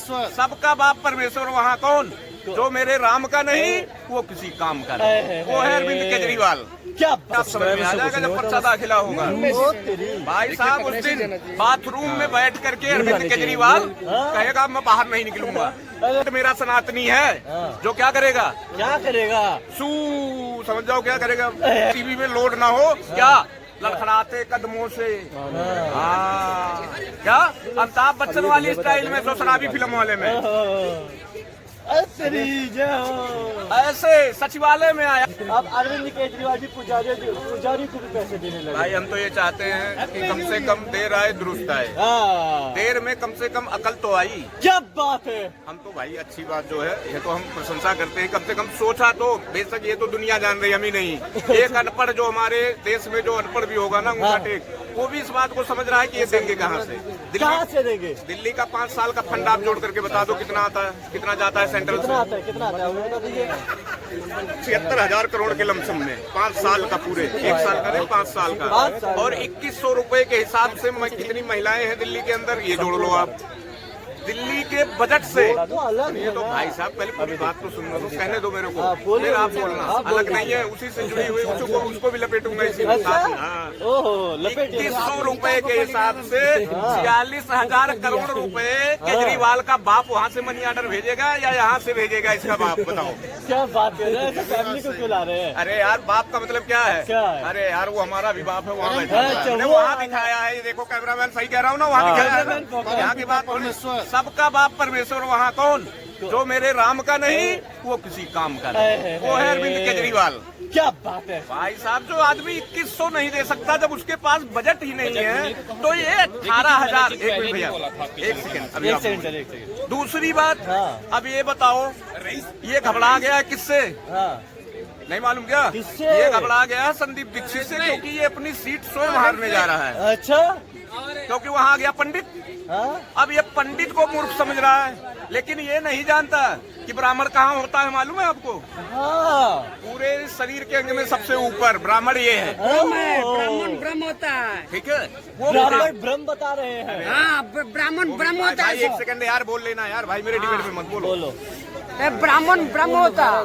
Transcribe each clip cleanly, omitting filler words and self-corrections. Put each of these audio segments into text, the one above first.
सबका बाप परमेश्वर वहाँ कौन? जो मेरे राम का नहीं वो किसी काम का नहीं, वो है अरविंद केजरीवाल। क्या आप समझ में आ जाएगा जब पर्चा दाखिला होगा। भाई साहब उस दिन बाथरूम में बैठ करके अरविंद केजरीवाल कहेगा मैं बाहर नहीं निकलूंगा। मेरा सनातनी है जो क्या करेगा? सू समझ जाओ क्या करेगा? टीवी में लोड ना हो क्या? लड़खड़ाते कदमों से क्या अमिताभ बच्चन वाली स्टाइल में, तो शराबी फिल्म वाले में ऐसे सचिवालय में आया। अब अरविंद केजरीवाल जी पुजारी को भी पैसे देने लगे। भाई हम तो ये चाहते हैं कि कम से कम देर आए दुरुस्त आए। देर में कम से कम अकल तो आई। क्या बात है। हम तो भाई अच्छी बात जो है ये तो हम प्रशंसा करते हैं, कम से कम सोचा तो। बेशक ये तो दुनिया जान रही, हम ही नहीं। एक अनपढ़ जो हमारे देश में जो अनपढ़ भी होगा ना उनका टेक, वो भी इस बात को समझ रहा है कि ये देंगे कहाँ से देंगे। दिल्ली का 5 साल का फंड आप जोड़ करके बता दो कितना आता है, कितना जाता है सेंट्रल से? कितना आता है 76,000 करोड़ के लमसम में 5 साल का, पूरे 1 साल का नहीं 5 साल का। और 2100 रुपए के हिसाब से कितनी महिलाएं हैं दिल्ली के अंदर, ये जोड़ लो आप दिल्ली के बजट से। ये तो भाई साहब पहले पूरी बात तो सुनना तो कहने दो मेरे को, फिर आप बोलना। अलग नहीं है, उसी से जुड़ी हुई उसको भी लपेटूंगा इसी के साथ। 2100 रुपए के हिसाब से 46,000 करोड़ रुपए केजरीवाल का बाप वहाँ से मनी ऑर्डर भेजेगा या यहाँ से भेजेगा? इसका बाप बताओ। क्या बात कर रहे हैं? फैमिली को क्यों ला रहे हैं? अरे यार बाप का मतलब क्या है? अरे यार वो हमारा भी बाप है, वहाँ बैठा है, वहाँ दिखाया है। ये देखो कैमरामैन सही कह रहा हूँ ना, वहाँ दिखाया है। यहाँ की बात सबका बाप परमेश्वर वहाँ कौन? जो मेरे राम का नहीं वो किसी काम का नहीं, वो है अरविंद केजरीवाल। क्या बात है भाई साहब, जो आदमी 2100 नहीं दे सकता जब उसके पास बजट ही नहीं है, तो ये 18,000। एक मिनट भैया, एक सेकंड। दूसरी बात, अब ये बताओ ये घबरा गया किससे? नहीं मालूम क्या? ये घबरा गया संदीप दीक्षित से, क्योंकि ये अपनी सीट स्वयं हारने जा रहा है। अच्छा, क्योंकि वहाँ आ गया पंडित। अब ये पंडित को मूर्ख समझ रहा है, लेकिन ये नहीं जानता कि ब्राह्मण कहाँ होता है। मालूम है आपको? पूरे शरीर के अंग में सबसे ऊपर ब्राह्मण ये है। ब्राह्मण ब्रह्म होता है। ठीक है, वो ब्राह्मण ब्रह्म बता रहे हैं। हाँ, ब्राह्मण ब्रह्म होता है। एक सेकंड यार बोल लेना यार, भाई मेरे डिबेट में मत बोलो। ब्राह्मण ब्रह्म होता है।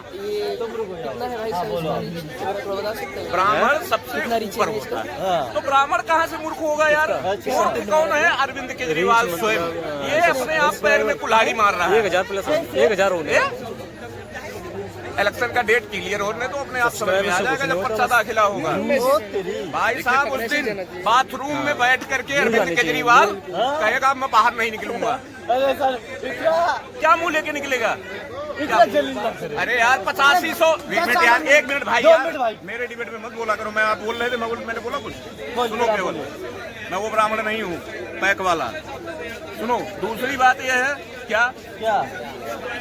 ब्राह्मण सबसे ऊपर होता है, तो ब्राह्मण कहाँ से मूर्ख होगा यार? मूर्ख कौन है? अरविंद केजरीवाल स्वयं। ये अपने आप पैर में कुल्हाड़ी मार रहा है। 1,000 हो गया। इलेक्शन का डेट क्लियर होने तो अपने आप समझ में आ जाएगा जब पर्चा दाखिला होगा। भाई साहब उस दिन बाथरूम में बैठ करके अरविंद केजरीवाल कहेगा मैं बाहर नहीं निकलूंगा। क्या मुंह लेके निकलेगा? अरे यार 8500 मिनट यार, 1 मिनट भाई यार, मेरे डिबेट में मत बोला करो। मैं आप बोल रहे थे, मैंने बोला कुछ? सुनो केवल, मैं वो ब्राह्मण नहीं हूँ पैक वाला। सुनो, दूसरी बात यह है क्या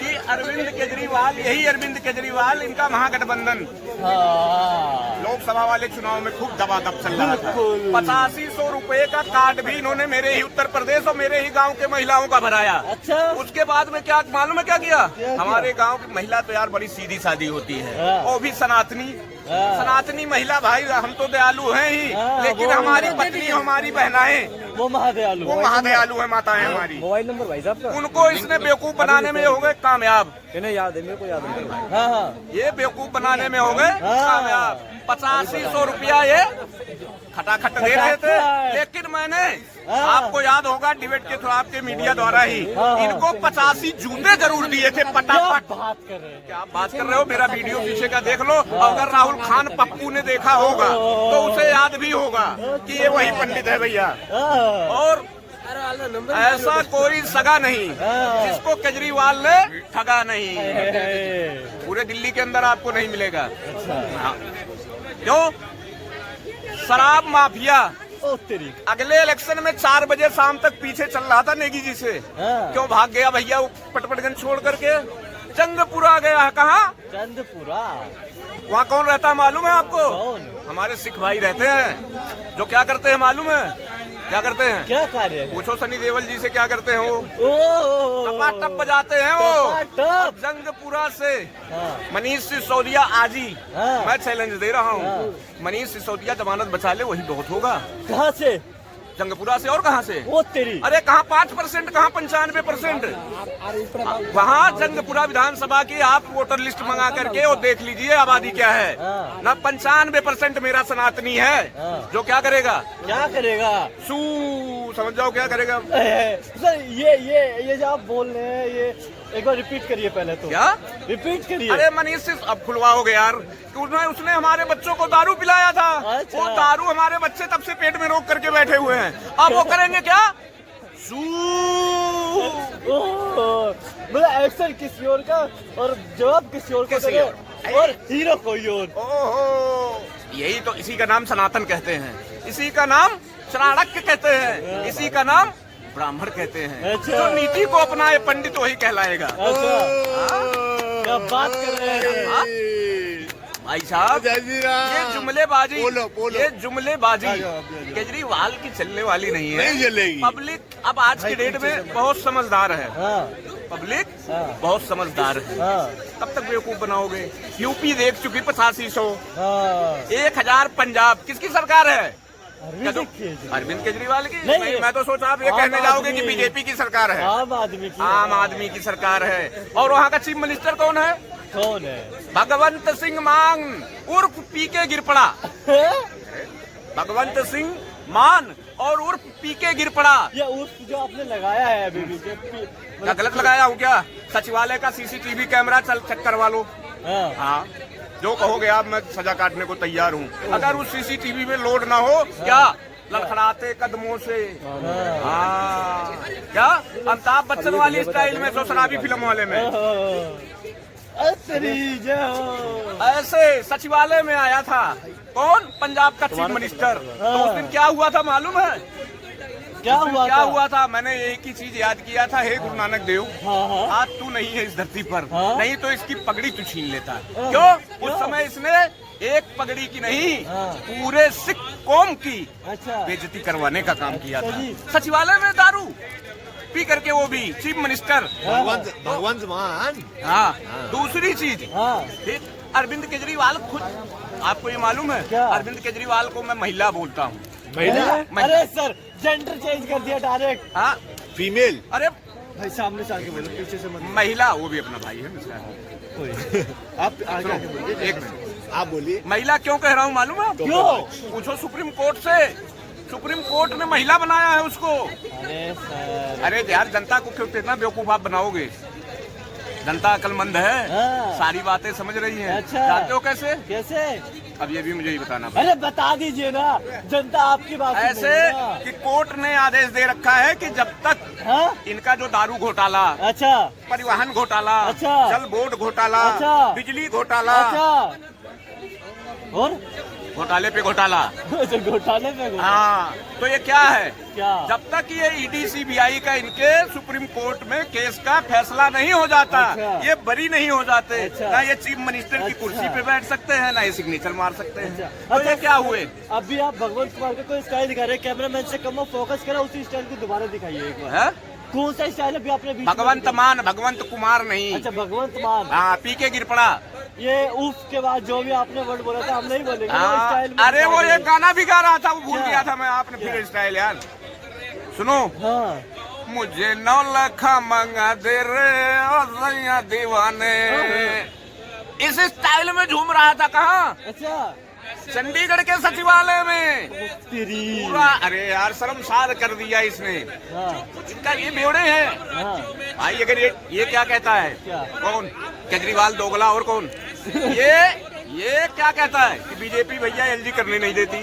कि अरविंद केजरीवाल, यही अरविंद केजरीवाल, इनका महागठबंधन लोकसभा वाले चुनाव में खूब दबादब चल रहा था। 8500 रुपए का कार्ड भी इन्होंने मेरे ही उत्तर प्रदेश और मेरे ही गांव के महिलाओं का भराया। अच्छा, उसके बाद में क्या मालूम है क्या किया? हमारे गांव की महिला तो यार बड़ी सीधी सादी होती है, वो भी सनातनी महिला। भाई हम तो दयालु हैं ही, लेकिन हमारी पत्नी, हमारी बहनाएं वो महादयालु है, माताएं हमारी। मोबाइल नंबर भाई साहब का, उनको इसने बेवकूफ बनाने में हो गए कामयाब। इन्हें याद है, मेरे को याद है। ये बेवकूफ बनाने में हो गए कामयाब। 8500 रुपया ये खटाखट दे रहे थे, लेकिन मैंने आपको याद होगा डिबेट के थ्रू आपके मीडिया द्वारा ही इनको 85 जूते जरूर दिए थे फटाफट। क्या आप बात कर रहे हो? मेरा वीडियो पीछे का देख लो। अगर राहुल खान पप्पू ने देखा होगा तो उसे याद भी होगा कि ये वही पंडित है भैया। और ऐसा कोई सगा नहीं जिसको केजरीवाल ने ठगा नहीं। पूरे दिल्ली के अंदर आपको नहीं मिलेगा। क्यों? शराब माफिया अगले इलेक्शन में 4 बजे शाम तक पीछे चल रहा था नेगी जी से। क्यों भाग गया भैया? पटपटगंज छोड़ करके चंदपुरा गया है। कहाँ? चंदपुरा। वहाँ कौन रहता है मालूम है आपको? हमारे सिख भाई रहते हैं, जो क्या करते हैं मालूम है? क्या करते हैं? क्या कार्य? पूछो सनी देओल जी से क्या करते हैं वो? टपाटप बजाते हैं वो। जंगपुरा से मनीष सिसोदिया आजी, मैं चैलेंज दे रहा हूँ, मनीष सिसोदिया जमानत बचा ले वही बहुत होगा। कहाँ से? जंगपुरा से और कहाँ से? वो तेरी। अरे कहाँ 5%, कहाँ 95%? वहाँ जंगपुरा विधानसभा की आप वोटर लिस्ट मंगा करके और देख लीजिए आबादी क्या है ना। 95% मेरा सनातनी है जो क्या करेगा? क्या करेगा? सू समझ जाओ क्या करेगा। सर ये जो आप बोल रहे हैं ये एक बार रिपीट करिए पहले तो। क्या रिपीट करिए? अरे मनीष से अब खुलवाओगे यार कि उसने हमारे बच्चों को दारू पिलाया था। अच्छा। वो दारू हमारे बच्चे तब से पेट में रोक करके बैठे हुए हैं, अब वो करेंगे क्या? मतलब एक्शन किसी और का और जवाब किसी और का किसी देंगे और। और हीरो कोई और। ओहो, यही तो, इसी का नाम सनातन कहते हैं, इसी का नाम चाणक्य कहते हैं, इसी का नाम ब्राह्मण कहते हैं। अच्छा। जो नीति को अपनाए पंडित वही कहलाएगा। अच्छा क्या बात कर रहे हैं भाई साहब, ये जुमलेबाजी, ये जुमलेबाजी केजरीवाल की चलने वाली नहीं है। नहीं चलेगी। पब्लिक अब आज की डेट में बहुत समझदार है, हाँ पब्लिक हाँ। बहुत समझदार है। हाँ कब तक बेवकूफ बनाओगे? यूपी देख चुकी 8500, हाँ 1000 पंजाब। किसकी सरकार है? अरविंद केजरीवाल की? नहीं, नहीं, मैं तो सोचा आप ये आम कहने जाओगे कि आदमी। बीजेपी की सरकार है। आम आदमी की। आम आदमी की सरकार है। और वहाँ का चीफ मिनिस्टर कौन है? कौन है? भगवंत सिंह मान उर्फ पीके गिरपड़ा। भगवंत सिंह मान और उर्फ पीके गिरपड़ा। ये उर्फ जो आपने लगाया है अभी भी क्या गलत लगाया हूँ क्या? सचिवालय का सीसीटीवी कैमरा चेक करवा लो। हाँ हाँ, जो कहोगे आप, मैं सजा काटने को तैयार हूँ। अगर उस सीसीटीवी में लोड ना हो, क्या लड़खड़ाते कदमों से, हाँ क्या अमिताभ बच्चन वाली स्टाइल में, तो शराबी फिल्म वाले में ऐसे सचिवालय में आया था कौन? पंजाब का चीफ मिनिस्टर। तो उस दिन क्या हुआ था मालूम है? क्या हुआ था? मैंने एक ही चीज याद किया था, हे गुरु नानक देव, हाँ। आज तू नहीं है इस धरती पर, हाँ। नहीं तो इसकी पगड़ी तू छीन लेता। हाँ। क्यों? उस समय इसने एक पगड़ी की नहीं, हाँ। पूरे सिख कौम की अच्छा बेइज्जती करवाने का काम किया था। जी। सचिवालय में दारू पी करके, वो भी चीफ मिनिस्टर। भगवंत मान। हाँ, दूसरी चीज, हाँ फिर अरविंद केजरीवाल खुद, आपको ये मालूम है? क्या? अरविंद केजरीवाल को मैं महिला बोलता हूँ। अरे सर जेंडर चेंज कर दिया डायरेक्ट। हाँ, फीमेल। अरे भाई सामने से आके बोलो, पीछे से मत। महिला, वो भी अपना भाई है मिश्रा। आप आगे आके बोलिए। एक मिनट, आप बोलिए। महिला क्यों कह रहा हूँ मालूम है? क्यों? पूछो सुप्रीम कोर्ट से। सुप्रीम कोर्ट ने महिला बनाया है उसको। अरे सर, अरे यार, जनता को क्यों इतना बेवकूफ आप बनाओगे? जनता अकलमंद है, हाँ। सारी बातें समझ रही है। अच्छा। जानते हो कैसे? कैसे? अब ये भी मुझे ही बताना पड़ेगा। अरे बता दीजिए ना, जनता आपकी बात सुन ऐसे रही है ना। कि कोर्ट ने आदेश दे रखा है कि जब तक हाँ? इनका जो दारू घोटाला, अच्छा परिवहन घोटाला, अच्छा। जल बोर्ड घोटाला, अच्छा। बिजली घोटाला, अच्छा और घोटाले पे घोटाला, अच्छा, घोटाले पे घोटाला। हाँ, तो ये क्या है? क्या? जब तक ये ईडी सीबीआई का इनके सुप्रीम कोर्ट में केस का फैसला नहीं हो जाता, अच्छा। ये बरी नहीं हो जाते, अच्छा। ना ये चीफ मिनिस्टर की अच्छा। कुर्सी पे बैठ सकते हैं, ना ये सिग्नेचर मार सकते हैं। अच्छा। तो ये क्या हुए? अभी आप भगवंत कुमार का कोई स्टाइल दिखा रहे हैं, कैमरामैन से कम फोकस करा, उसी स्टाइल को दोबारा दिखाइए एक बार। है? कौन सा स्टाइल अभी आपने बीच में भगवंत दिखाया? मान, भगवंत कुमार नहीं। अच्छा भगवंत मान। हाँ, पीके गिरपड़ा। ये उफ के बाद जो भी आपने वर्ड बोला था हम नहीं बोलेंगे ना, हाँ, स्टाइल में अरे वो एक गाना भी गा रहा था, वो भूल क्या? गया था मैं। आपने फिर स्टाइल यार सुनो। हाँ मुझे 9 लाख मंगा दे रे ओ सैया दीवाने, इस स्टाइल में झूम रहा था। कहाँ? अच्छा चंडीगढ़ के सचिवालय में तेरी। पूरा। अरे यार, शर्मसार कर दिया इसने। हाँ इनका ये बेवड़े हैं हाँ भाई। अगर ये क्या कहता है? क्या? कौन? केजरीवाल दोगला। और कौन? ये क्या कहता है कि बीजेपी भैया एलजी करने नहीं देती।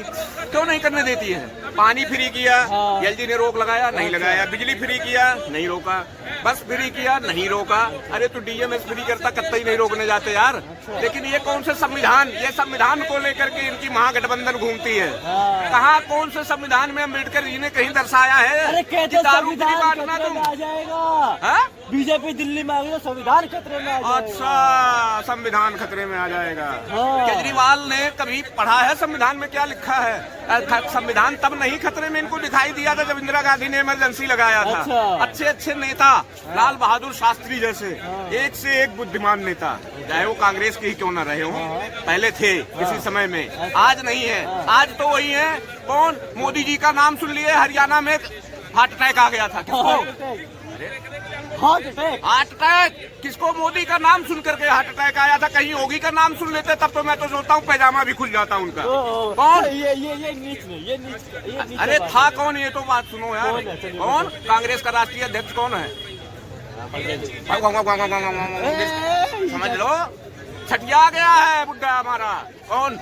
क्यों नहीं करने देती है? पानी फ्री किया, हाँ। एलजी ने रोक लगाया? नहीं लगाया। बिजली फ्री किया? नहीं रोका। बस फ्री किया? नहीं रोका। अरे तो डीएमएस फ्री करता, कतई नहीं रोकने जाते यार। लेकिन ये कौन से संविधान, ये संविधान को लेकर के इनकी महागठबंधन घूमती है। हाँ। कहाँ कौन से संविधान में अम्बेडकर जी ने कहीं दर्शाया है अरे कि कहते दारू फ्री संविधान बांटना खतरे तुम? में आ जाएगा। हाँ? बीजेपी दिल्ली में आ गई तो संविधान खतरे में आ जाएगा। अच्छा, संविधान खतरे में आ जाएगा। हाँ। केजरीवाल ने कभी पढ़ा है संविधान में क्या लिखा है? संविधान तब नहीं खतरे में इनको दिखाई दिया था जब इंदिरा गांधी ने इमरजेंसी लगाया था। अच्छा। अच्छे अच्छे नेता लाल बहादुर शास्त्री जैसे एक से एक बुद्धिमान नेता, चाहे वो कांग्रेस के ही क्यों न रहे हो, पहले थे किसी समय में, आज नहीं है। आज तो वही है। कौन? मोदी जी का नाम सुन लिए, हरियाणा में हार्ट अटैक आ गया था। किसको हार्ट अटैक? हार्ट अटैक किसको? मोदी का नाम सुन करके हार्ट अटैक आया था। कहीं योगी का नाम सुन लेते तब तो मैं तो सोचता हूँ पैजामा भी खुल जाता उनका। कौन? ये नीच नहीं, ये नीच अरे था कौन? ये तो बात सुनो यार। कौन है? चलिए कौन? कांग्रेस का राष्ट्रीय अध्यक्ष कौन है? समझ लो, छटिया गया है बुड्ढा हमारा। कौन?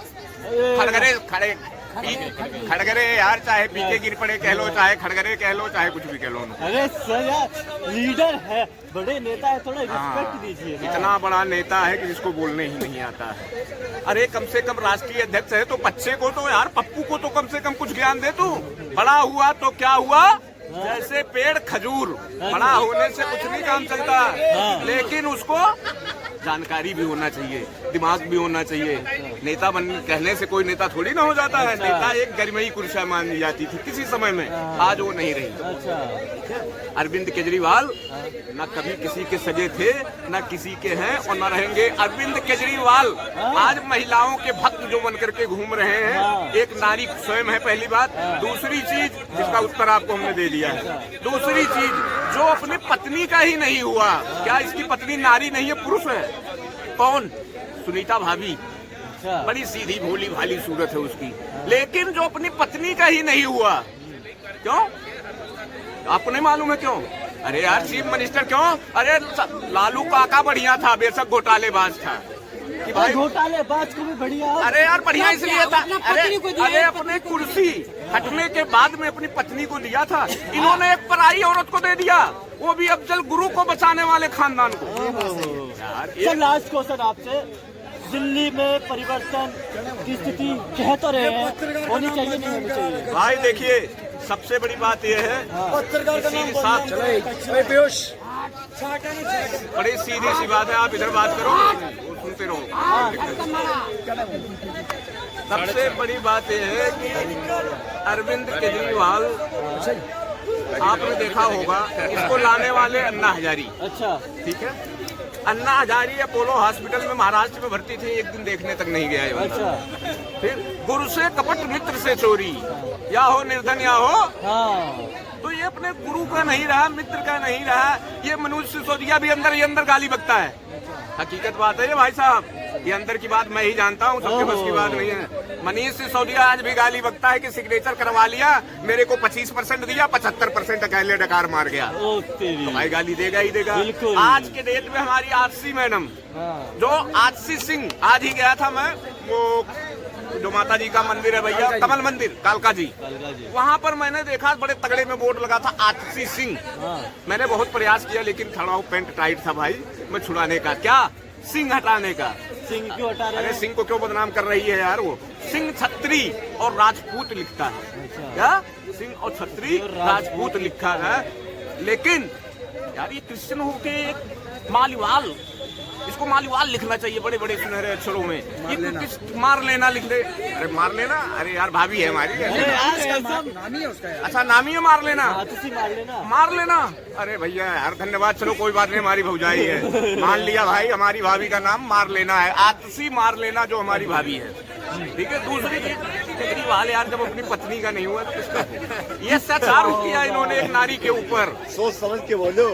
खड़गरे खड़े खड़गरे यार, चाहे पीके गिर पड़े कह लो, चाहे खड़गरे कह लो, चाहे कुछ भी कह लो। अरे सर यार, लीडर है, बड़े नेता है, थोड़ा रिस्पेक्ट दीजिए ना। इतना बड़ा नेता है कि जिसको बोलने ही नहीं आता है। अरे कम से कम राष्ट्रीय अध्यक्ष है तो बच्चे को तो यार, पप्पू को तो कम से कम कुछ ज्ञान दे तू। बड़ा हुआ तो क्या हुआ? जैसे पेड़ खजूर, बड़ा होने से कुछ नहीं काम चलता, लेकिन उसको जानकारी भी होना चाहिए, दिमाग भी होना चाहिए। नेता बन कहने से कोई नेता थोड़ी ना हो जाता है। नेता एक गरिमाई कुर्सियां मानी जाती थी किसी समय में, आज वो नहीं रही। अच्छा। अरविंद केजरीवाल न कभी किसी के सगे थे, न किसी के हैं और न रहेंगे। अरविंद केजरीवाल आज महिलाओं के भक्त जो बन करके घूम रहे हैं, एक नारी स्वयं है, पहली बात। दूसरी चीज, जिसका उत्तर आपको हमने दे दिया है। दूसरी चीज, जो अपनी पत्नी का ही नहीं हुआ, क्या इसकी पत्नी नारी नहीं है, पुरुष है? कौन? सुनीता भाभी, बड़ी सीधी भोली भाली सूरत है उसकी, लेकिन जो अपनी पत्नी का ही नहीं हुआ, क्यों? आपको नहीं मालूम है क्यों? अरे यार, चीफ मिनिस्टर क्यों? अरे लालू काका बढ़िया था, बेशक घोटालेबाज था कि भाई, घोटालेबाज को भी बढ़िया। अरे यार बढ़िया इसलिए था, अरे अपने कुर्सी हटने के बाद में अपनी पत्नी को दिया था। इन्होंने एक पराई औरत को दे दिया, वो भी अफजल गुरु को बचाने वाले खानदान को। यार लास्ट क्वेश्चन आपसे, दिल्ली में परिवर्तन की स्थिति कह तो रहे हैं, होनी चाहिए नहीं होनी चाहिए? भाई देखिए, सबसे बड़ी बात यह है, बड़ी सीधी सी बात है, आप इधर बात करो, वो सुनते रहो। सबसे बड़ी बात यह है कि अरविंद केजरीवाल, आपने देखा होगा, इसको लाने वाले अन्ना हजारी। अच्छा, ठीक है। अन्ना हजारी अपोलो हॉस्पिटल में महाराष्ट्र में भर्ती थी, एक दिन देखने तक नहीं गया ये बंदा। अच्छा। फिर गुरु से कपट, मित्र से चोरी, या हो निर्धन या हो। हाँ। तो ये अपने गुरु का नहीं रहा, मित्र का नहीं रहा। ये मनोज सिसोदिया भी अंदर ही अंदर गाली बकता है। हकीकत बात है ये भाई साहब, ये अंदर की बात मैं ही जानता हूँ, सबके बस की बात नहीं है। मनीष सिसोदिया आज भी गाली बकता है कि सिग्नेचर करवा लिया, मेरे को 25% दिया, 75% अकेले डकार मार गया। तो भाई गाली देगा ही देगा। आज के डेट में हमारी आरसी मैडम, जो आरसी सिंह, आज ही गया था मैं, वो जो माता जी का मंदिर है भैया, कमल मंदिर, कालका जी, वहाँ पर मैंने देखा बड़े तगड़े में बोर्ड लगा था आरसी सिंह। मैंने बहुत प्रयास किया, लेकिन खड़ा हो, पेंट टाइट था भाई, मैं छुड़ाने का, क्या सिंह हटाने का। सिंह क्यों हटा रहे हैं? अरे सिंह को क्यों बदनाम कर रही है यार? वो सिंह छत्री और राजपूत लिखता है। क्या? सिंह और छत्री राजपूत लिखा है, लेकिन यार ये क्रिश्चियन होके एक मालीवाल, इसको मालीवाल लिखना चाहिए बड़े बड़े सुनहरे अक्षरों में। ये किस मार लेना लिख दे? अरे मार लेना, अरे यार भाभी है हमारी। अच्छा नामी है, मार लेना, मार लेना। अरे भैया यार धन्यवाद, चलो कोई बात नहीं, हमारी भौजाई है, मान लिया भाई, हमारी भाभी का नाम मार लेना है, आतसी मार लेना, जो हमारी भाभी है। ठीक है। दूसरी चीज, केजरीवाल यार जब अपनी पत्नी का नहीं हुआ तो किसका? ये अत्याचार किया इन्होंने एक नारी के ऊपर। सोच समझ के बोलो।